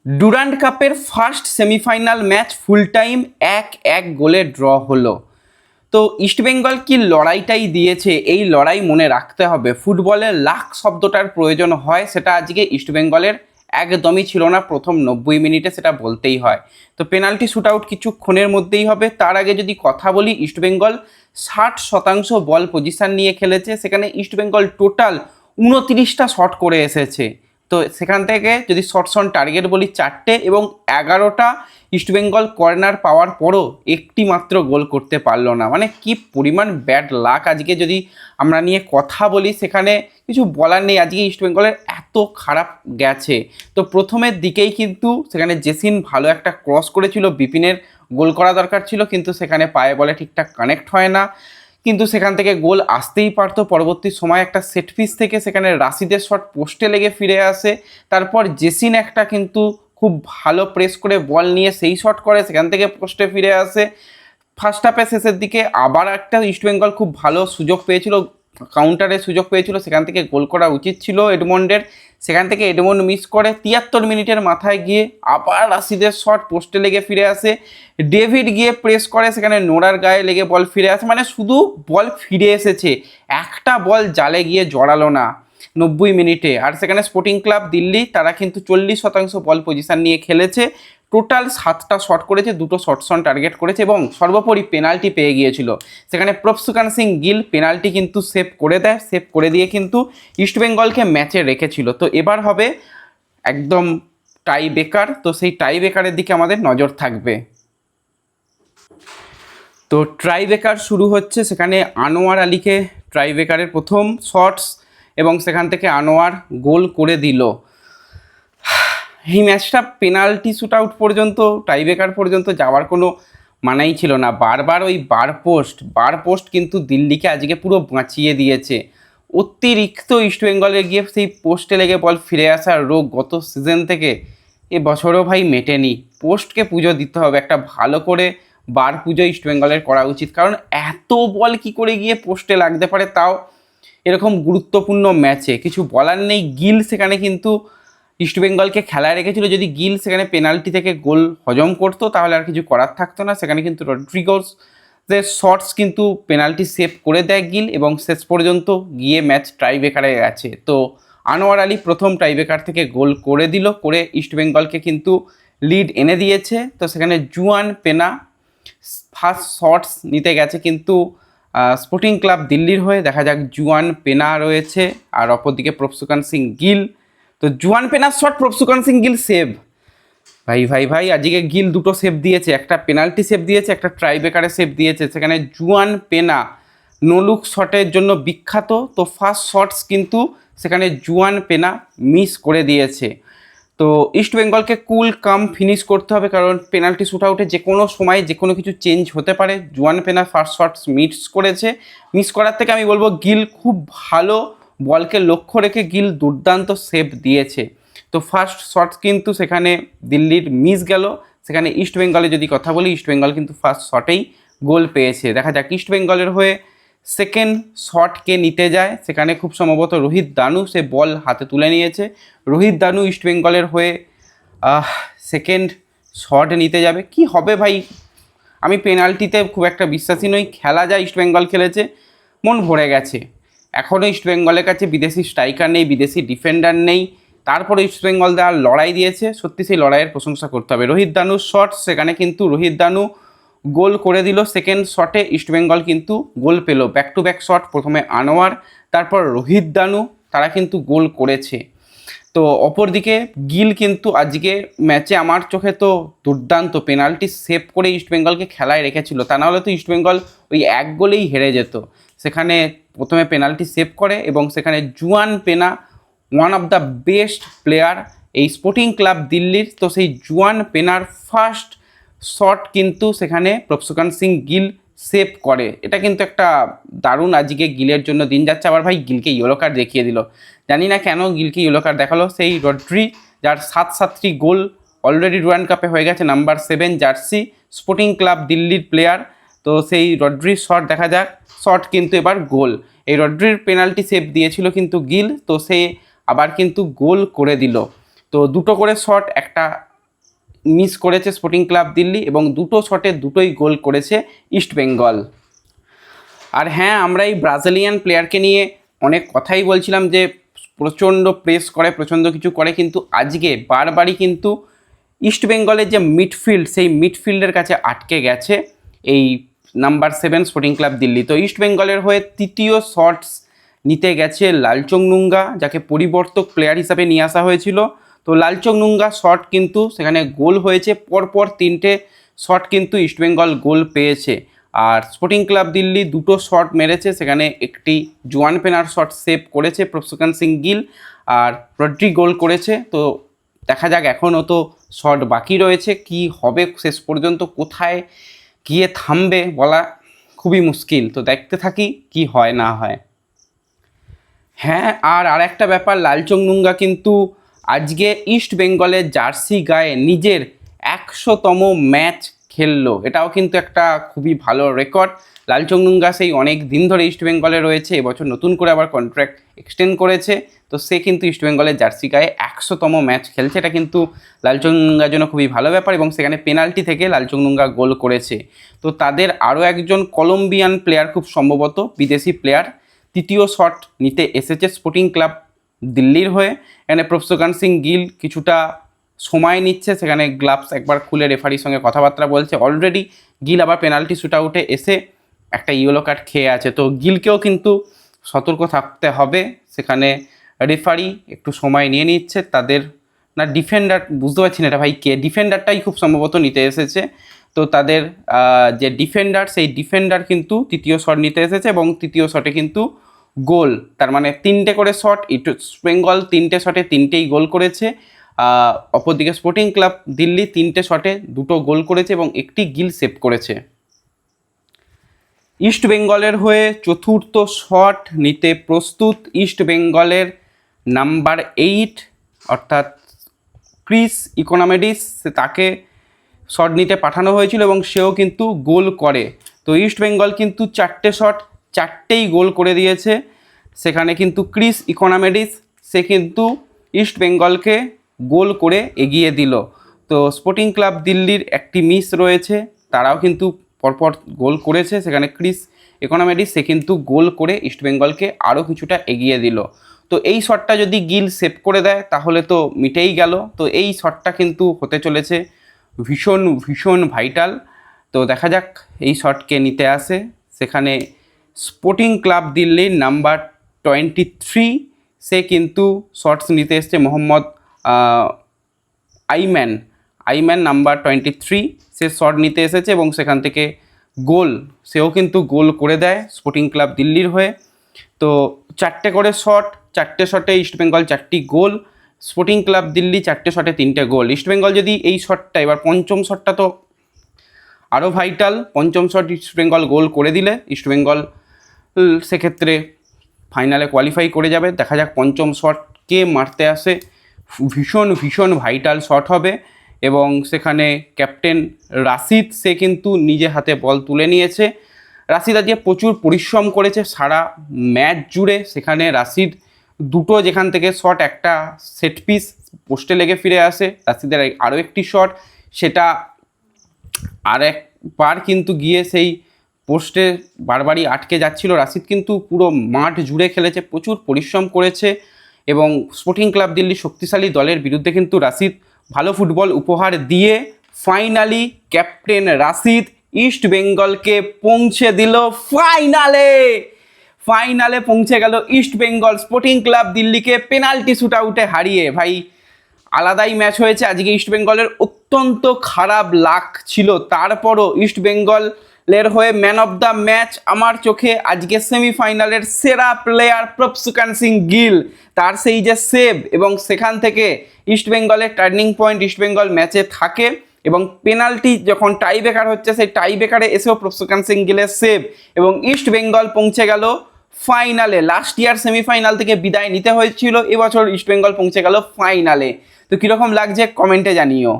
Durand কাপের first semifinal match full time 1-1 গোলে draw হলো। তো ইস্টবেঙ্গল কি লড়াইটাই দিয়েছে, এই লড়াই মনে রাখতে হবে। ফুটবলে লাখ শব্দটার প্রয়োজন হয়, সেটা আজকে ইস্টবেঙ্গলের একদমই ছিল না প্রথম 90 মিনিটে, সেটা বলতেই হয়। তো পেনাল্টি শ্যুট আউট কিছুক্ষণের মধ্যেই হবে। তার আগে যদি কথা বলি, ইস্টবেঙ্গল 60% বল পজিশন নিয়ে খেলেছে। সেখানে ইস্টবেঙ্গল টোটাল 29টা শট করে এসেছে। তো সেখান থেকে যদি শটস অন টার্গেট বলি 4টে, এবং 11টা ইস্টবেঙ্গল কর্নার পাওয়ার পরও একটি মাত্র গোল করতে পারলো না। মানে কি পরিমাণ ব্যাড লাক আজকে যদি আমরা নিয়ে কথা বলি, সেখানে কিছু বলার নেই। আজকে ইস্টবেঙ্গলের এত খারাপ গেছে। তো প্রথমের দিকেই কিন্তু সেখানে জেসিন ভালো একটা ক্রস করেছিল, বিপিনের গোল করা দরকার ছিল, কিন্তু সেখানে পায়ে বলে ঠিকঠাক কানেক্ট হয় না। কিন্তু সেখান থেকে গোল আসতেই পারতো। পরবর্তী সময় একটা সেট পিস থেকে সেখানে রাশিদের শট পোস্টে লেগে ফিরে আসে। তারপর জেসিন একটা কিন্তু খুব ভালো প্রেস করে বল নিয়ে সেই শট করে, সেখান থেকে পোস্টে ফিরে আসে। ফার্স্ট হাফের শেষের দিকে আবার একটা ইস্টবেঙ্গল খুব ভালো সুযোগ পেয়েছিল, কাউন্টারের সুযোগ পেয়েছিল, সেখান থেকে গোল করা উচিত ছিল এডমন্ডের। সেখান থেকে এডমন্ড মিস করে। 73 মিনিটের মাথায় গিয়ে আবার রাশিদের শট পোস্টে লেগে ফিরে আসে। ডেভিড গিয়ে প্রেস করে, সেখানে নোরার গায়ে লেগে বল ফিরে আসে। মানে শুধু বল ফিরে এসেছে, একটা বল জালে গিয়ে জড়ালো না 90 মিনিটে। আর সেখানে স্পোর্টিং ক্লাব দিল্লি, তারা কিন্তু 40% বল পজিশন নিয়ে খেলেছে। টোটাল 7টা শট করেছে, 2টো শটস অন টার্গেট করেছে, এবং সর্বোপরি পেনাল্টি পেয়ে গিয়েছিল। সেখানে প্রভসুকান সিং গিল পেনাল্টি কিন্তু সেভ করে দেয়, সেভ করে দিয়ে কিন্তু ইস্টবেঙ্গলকে ম্যাচে রেখেছিল। তো এবার হবে একদম টাই বেকার। তো সেই টাই বেকারের দিকে আমাদের নজর থাকবে। তো ট্রাই বেকার শুরু হচ্ছে, সেখানে আনোয়ার আলীকে ট্রাই বেকারের প্রথম শটস, এবং সেখান থেকে আনোয়ার গোল করে দিল। এই ম্যাচটা পেনাল্টি শ্যুট আউট পর্যন্ত, টাইব্রেকার পর্যন্ত যাওয়ার কোনো মানাই ছিল না। বারবার ওই বার পোস্ট কিন্তু দিল্লিকে আজকে পুরো বাঁচিয়ে দিয়েছে। অতিরিক্ত ইস্টবেঙ্গলে গিয়ে সেই পোস্টে লেগে বল ফিরে আসার রোগ গত সিজন থেকে এ বছরও ভাই মেটেনি। পোস্টকে পুজো দিতে হবে, একটা ভালো করে বার পুজো ইস্টবেঙ্গলের করা উচিত। কারণ এত বল কি করে গিয়ে পোস্টে লাগতে পারে, তাও এরকম গুরুত্বপূর্ণ ম্যাচে। কিছু বলার নেই। গিল সেখানে কিন্তু ইস্টবেঙ্গলকে খেলায় রেখেছিল। যদি গিল সেখানে পেনাল্টি থেকে গোল হজম করতো, তাহলে আর কিছু করার থাকতো না। সেখানে কিন্তু রড্রিগোসের শটস কিন্তু পেনাল্টি সেভ করে দেয় গিল, এবং শেষ পর্যন্ত গিয়ে ম্যাচ টাইব্রেকারে গেছে। তো আনোয়ার আলী প্রথম টাইব্রেকার থেকে গোল করে দিল, করে ইস্টবেঙ্গলকে কিন্তু লিড এনে দিয়েছে। তো সেখানে জুয়ান পেনা ফার্স্ট শটস নিতে গেছে, কিন্তু স্পোর্টিং ক্লাব দিল্লির হয়ে দেখা যাক জুয়ান পেনা রয়েছে, আর অপরদিকে প্রভসুকান সিং গিল। তো জুয়ান পেনার শট প্রভসুকান সিং গিল সেভ। ভাই আজকে গিল দুটো সেভ দিয়েছে, একটা পেনাল্টি সেভ দিয়েছে, একটা ট্রাইবেকারে সেভ দিয়েছে। সেখানে জুয়ান পেনা নোলুক শটের জন্য বিখ্যাত। তো ফার্স্ট শটস কিন্তু সেখানে জুয়ান পেনা মিস করে দিয়েছে। তো ইস্টবেঙ্গলকে কুল কাম ফিনিশ করতে হবে, কারণ পেনাল্টি শ্যুট আউটে যে কোনো সময় যে কোনো কিছু চেঞ্জ হতে পারে। জুয়ান পেনা ফার্স্ট শটস মিস করার থেকে আমি বলবো গিল খুব ভালো বলকে লক্ষ্য রেখে গিল দুর্দান্ত সেভ দিয়েছে। তো ফার্স্ট শট কিন্তু সেখানে দিল্লির মিস গেল। সেখানে ইস্টবেঙ্গলে যদি কথা বলি, ইস্টবেঙ্গল কিন্তু ফার্স্ট শটেই গোল পেয়েছে। দেখা যাক ইস্টবেঙ্গলের হয়ে সেকেন্ড শটকে নিতে যায়, সেখানে খুব সম্ভবত রোহিত দানু সে বল হাতে তুলে নিয়েছে। রোহিত দানু ইস্টবেঙ্গলের হয়ে সেকেন্ড শট নিতে যাবে। কি হবে ভাই, আমি পেনাল্টিতে খুব একটা বিশ্বাসী নই। খেলা যা ইস্টবেঙ্গল খেলেছে, মন ভরে গেছে। এখনও ইস্টবেঙ্গলের কাছে বিদেশি স্ট্রাইকার নেই, বিদেশি ডিফেন্ডার নেই, তারপরে ইস্টবেঙ্গল দেওয়ার লড়াই দিয়েছে। সত্যি সেই লড়াইয়ের প্রশংসা করতে হবে। রোহিত দানুর শট, সেখানে কিন্তু রোহিত দানু গোল করে দিল। সেকেন্ড শটে ইস্টবেঙ্গল কিন্তু গোল পেল। ব্যাক টু ব্যাক শট, প্রথমে আনোয়ার, তারপর রোহিত দানু, তারা কিন্তু গোল করেছে। তো অপরদিকে গিল কিন্তু আজকে ম্যাচে আমার চোখে তো দুর্দান্ত পেনাল্টি সেভ করে ইস্টবেঙ্গলকে খেলায় রেখেছিল। তা নাহলে তো ইস্টবেঙ্গল ওই এক গোলেই হেরে যেত। সেখানে প্রথমে পেনাল্টি সেভ করে, এবং সেখানে Juan Pena one of the best player এই স্পোর্টিং ক্লাব দিল্লির। তো সেই জুয়ান পেনার ফার্স্ট শট কিন্তু সেখানে প্রভসুকান সিং গিল সেভ করে। এটা কিন্তু একটা দারুণ আজকে গিলের জন্য দিন যাচ্ছে। আবার ভাই গিলকে ইয়েলো কার্ড দেখিয়ে দিল, জানি না কেন গিলকে ইয়েলো কার্ড দেখালো। সেই রড্রি, যার 7-7টি গোল অলরেডি ডুরান্ড কাপে হয়ে গেছে, নাম্বার 7 জার্সি, স্পোর্টিং ক্লাব দিল্লির প্লেয়ার। তো সেই রড্রির শট দেখা যাক, শট কিন্তু এবার গোল। এই রড্রির পেনাল্টি সেভ দিয়েছিল কিন্তু গিল, তো সে আবার কিন্তু গোল করে দিল। তো দুটো করে শট, একটা মিস করেছে স্পোর্টিং ক্লাব দিল্লি এবং দুটো শটে দুটোই গোল করেছে ইস্টবেঙ্গল। আর হ্যাঁ, আমরা এই ব্রাজিলিয়ান প্লেয়ারকে নিয়ে অনেক কথাই বলছিলাম যে প্রচণ্ড প্রেস করে, প্রচণ্ড কিছু করে, কিন্তু আজকে বারবারই কিন্তু ইস্টবেঙ্গলের যে মিডফিল্ড, সেই মিডফিল্ডের কাছে আটকে গেছে এই নাম্বার 7 স্পোর্টিং ক্লাব দিল্লি। তো ইস্টবেঙ্গলের হয়ে তৃতীয় শটস নিতে গেছে লালচংনুঙ্গা, যাকে পরিবর্তক প্লেয়ার হিসাবে নিয়ে আসা হয়েছিল। তো লালচংনুঙ্গা শট কিন্তু সেখানে গোল হয়েছে, পরপর 3টে শট কিন্তু ইস্টবেঙ্গল গোল পেয়েছে। আর স্পোর্টিং ক্লাব দিল্লি দুটো শট মেরেছে, সেখানে একটি জোয়ান পেনার শট সেভ করেছে প্রভসুকান সিং গিল, আর রড্রি গোল করেছে। তো দেখা যাক, এখনও তো শট বাকি রয়েছে, কি হবে শেষ পর্যন্ত, কোথায় গিয়ে থামবে বলা খুবই মুশকিল। তো দেখতে থাকি কি হয় না হয়। হ্যাঁ, আর একটা ব্যাপার, লালচংনুঙ্গা কিন্তু আজকে ইস্ট বেঙ্গলের জার্সি গায়ে নিজের 100তম ম্যাচ খেললো। এটাও কিন্তু একটা খুবই ভালো রেকর্ড। লালচংনুঙ্গা সেই অনেক দিন ধরে ইস্ট বেঙ্গলে রয়েছে, এবছর নতুন করে আবার কন্ট্রাক্ট এক্সটেন্ড করেছে। তো সে কিন্তু ইস্ট বেঙ্গলের জার্সি গায়ে 100তম ম্যাচ খেলছে, এটা কিন্তু লালচংনুঙ্গার জন্য খুবই ভালো ব্যাপার। এবং সেখানে পেনাল্টি থেকে লালচংনুঙ্গা গোল করেছে। তো তাদের আরও একজন কলম্বিয়ান প্লেয়ার, খুব সম্ভবত বিদেশি প্লেয়ার, তৃতীয় শট নিতে এসেছে স্পোর্টিং ক্লাব দিল্লির হয়ে। এখানে প্রভসুকান সিং গিল কিছুটা সময় নিচ্ছে, সেখানে গ্লাভস একবার খুলে রেফারির সঙ্গে কথাবার্তা বলছে। অলরেডি গিল আবার পেনাল্টি শ্যুট আউটে এসে একটা ইয়েলো কার্ড খেয়ে আছে, তো গিলকেও কিন্তু সতর্ক থাকতে হবে। সেখানে রেফারি একটু সময় নিয়ে নিচ্ছে তাদের, না ডিফেন্ডার, বুঝতে পারছি না এটা ভাই কে, ডিফেন্ডারটাই খুব সম্ভবত নিতে এসেছে। তো তাদের যে ডিফেন্ডার, সেই ডিফেন্ডার কিন্তু তৃতীয় শট নিতে এসেছে এবং তৃতীয় শটে কিন্তু গোল। তার মানে 3টে করে শট, ইস্ট বেঙ্গল 3টে শটে 3টেই গোল করেছে। অপরদিকে স্পোর্টিং ক্লাব দিল্লি 3টে শটে 2টো গোল করেছে এবং একটি গিল সেভ করেছে। ইস্ট বেঙ্গলের হয়ে চতুর্থ শট নিতে প্রস্তুত ইস্ট বেঙ্গলের নাম্বার 8 অর্থাৎ ক্রিস ইকোনমিডিস, তাকে শট নিতে পাঠানো হয়েছিল এবং সেও কিন্তু গোল করে। তো ইস্ট বেঙ্গল কিন্তু 4টে শট 4টেই গোল করে দিয়েছে। সেখানে কিন্তু ক্রিস ইকোনমিডিস সে কিন্তু ইস্ট বেঙ্গলকে গোল করে এগিয়ে দিল। তো স্পোর্টিং ক্লাব দিল্লির একটি মিস রয়েছে, তারাও কিন্তু পরপর গোল করেছে। সেখানে ক্রিস ইকোনমিডিস সে কিন্তু গোল করে ইস্ট বেঙ্গলকে আরও কিছুটা এগিয়ে দিল। তো এই শটটা যদি গিল সেভ করে দেয় তাহলে তো মিটেই গেল। তো এই শটটা কিন্তু হতে চলেছে ভীষণ ভীষণ ভাইটাল। তো দেখা যাক এই শটকে নিতে আসে। সেখানে স্পোর্টিং ক্লাব দিল্লির নাম্বার 23 সে কিন্তু শটস নিতে এসছে, মোহাম্মদ আইম্যান নাম্বার 23 সে শট নিতে এসেছে এবং সেখান থেকে গোল, সেও কিন্তু গোল করে দেয় স্পোর্টিং ক্লাব দিল্লির হয়ে। তো 4টে করে শট, 4টে শটে ইস্টবেঙ্গল 4টি গোল, স্পোর্টিং ক্লাব দিল্লি 4টে শটে 3টে গোল। ইস্টবেঙ্গল যদি এই শটটা, এবার পঞ্চম শটটা তো আরও ভাইটাল, পঞ্চম শট ইস্টবেঙ্গল গোল করে দিলে ইস্টবেঙ্গল সেক্ষেত্রে ফাইনালে কোয়ালিফাই করে যাবে। দেখা যাক পঞ্চম শট কে মারতে আসে, ভীষণ ভীষণ ভাইটাল শট হবে। এবং সেখানে ক্যাপ্টেন রাশিদ সে কিন্তু নিজে হাতে বল তুলে নিয়েছে। রাশিদ আজকে প্রচুর পরিশ্রম করেছে সারা ম্যাচ জুড়ে। সেখানে রাশিদ দুটো যেখান থেকে শট, একটা সেট পিস পোস্টে লেগে ফিরে আসে, রাশিদের আরও একটি শট, সেটা আরেকবার কিন্তু গিয়ে সেই পোস্টে বারবারই আটকে যাচ্ছিল। রাশিদ কিন্তু পুরো মাঠ জুড়ে খেলেছে, প্রচুর পরিশ্রম করেছে এবং স্পোর্টিং ক্লাব দিল্লি শক্তিশালী দলের বিরুদ্ধে কিন্তু রাশিদ ভালো ফুটবল উপহার দিয়ে ফাইনালি ক্যাপ্টেন রাশিদ ইস্ট বেঙ্গলকে পৌঁছে দিল ফাইনালে পৌঁছে গেল ইস্ট বেঙ্গল স্পোর্টিং ক্লাব দিল্লিকে পেনাল্টি শ্যুট আউটে হারিয়ে। ভাই আলাদাই ম্যাচ হয়েছে আজকে। ইস্ট বেঙ্গলের অত্যন্ত খারাপ লাক ছিল, তারপরও ইস্ট বেঙ্গলের হয়ে ম্যান অফ দ্য ম্যাচ আমার চোখে আজকে সেমিফাইনালের সেরা প্লেয়ার প্রভসুকান সিং গিল, তার সেই যে সেভ, এবং সেখান থেকে ইস্ট বেঙ্গলের টার্নিং পয়েন্ট ইস্ট বেঙ্গল ম্যাচে থাকে এবং পেনাল্টি যখন টাই ব্রেকার হচ্ছে সেই টাই ব্রেকারে এসেও প্রভসুকান সিং গিলের সেভ এবং ইস্ট বেঙ্গল পৌঁছে গেল ফাইনালে। লাস্ট ইয়ার সেমিফাইনাল থেকে বিদায় নিতে হয়েছিল, এবছর ইস্ট বেঙ্গল পৌঁছে গেল ফাইনালে। তো কীরকম লাগছে কমেন্টে জানিও।